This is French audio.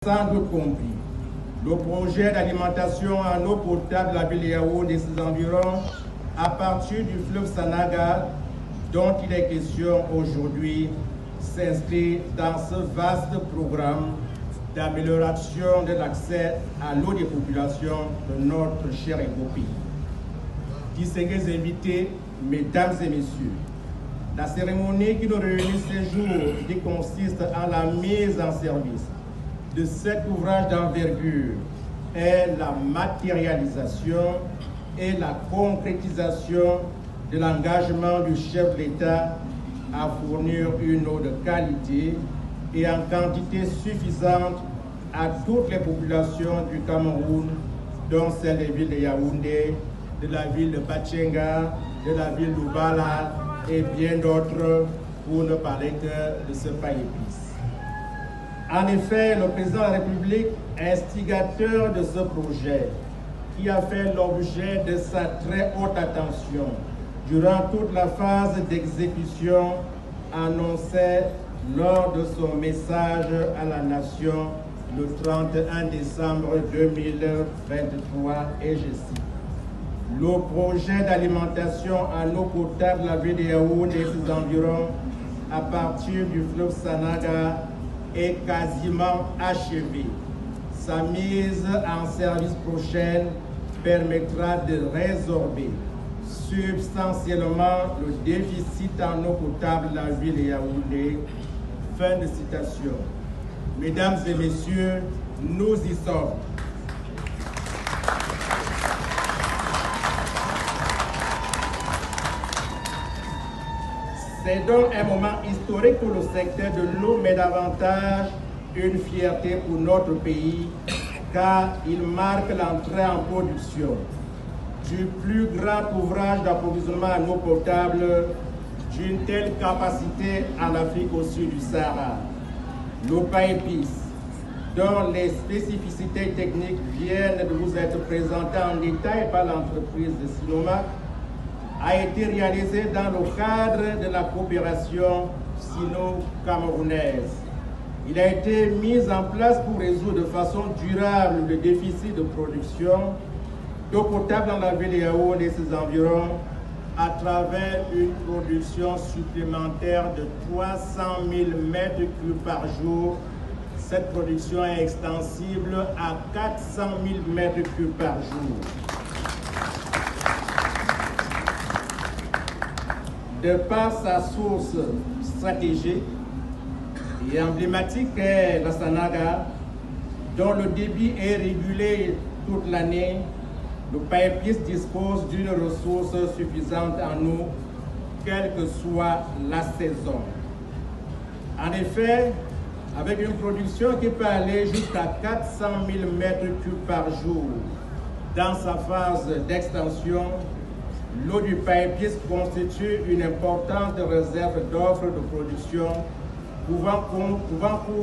Sans doute compris, le projet d'alimentation en eau potable de la ville de Yaoundé et ses environs à partir du fleuve Sanaga, dont il est question aujourd'hui, s'inscrit dans ce vaste programme d'amélioration de l'accès à l'eau des populations de notre cher et beau pays. Distingués invités, mesdames et messieurs, la cérémonie qui nous réunit ce jour, qui consiste en la mise en service de cet ouvrage d'envergure, est la matérialisation et la concrétisation de l'engagement du chef de l'État à fournir une eau de qualité et en quantité suffisante à toutes les populations du Cameroun, dont celles des villes de Yaoundé, de la ville de Batchenga, de la ville d'Oubala et bien d'autres, pour ne parler que de ce paille-épice. En effet, le président de la République, instigateur de ce projet, qui a fait l'objet de sa très haute attention durant toute la phase d'exécution, annonçait lors de son message à la nation le 31 décembre 2023, et je cite: « Le projet d'alimentation en eau potable de la ville de Yaoundé et ses environs à partir du fleuve Sanaga est quasiment achevé. Sa mise en service prochaine permettra de résorber substantiellement le déficit en eau potable de la ville de Yaoundé. » Fin de citation. Mesdames et messieurs, nous y sommes. C'est donc un moment historique pour le secteur de l'eau, mais davantage une fierté pour notre pays, car il marque l'entrée en production du plus grand ouvrage d'approvisionnement en eau potable d'une telle capacité en Afrique au sud du Sahara. L'eau paille-épice, dont les spécificités techniques viennent de vous être présentées en détail par l'entreprise de Sinomac, a été réalisé dans le cadre de la coopération sino-camerounaise. Il a été mis en place pour résoudre de façon durable le déficit de production d'eau potable dans la ville de Yaoundé et ses environs à travers une production supplémentaire de 300 000 m3 par jour. Cette production est extensible à 400 000 m3 par jour. De par sa source stratégique et emblématique est la Sanaga, dont le débit est régulé toute l'année, le paille-épice dispose d'une ressource suffisante en eau, quelle que soit la saison. En effet, avec une production qui peut aller jusqu'à 400 000 m3 par jour dans sa phase d'extension, l'eau du paille-épice constitue une importante réserve d'offres de production pouvant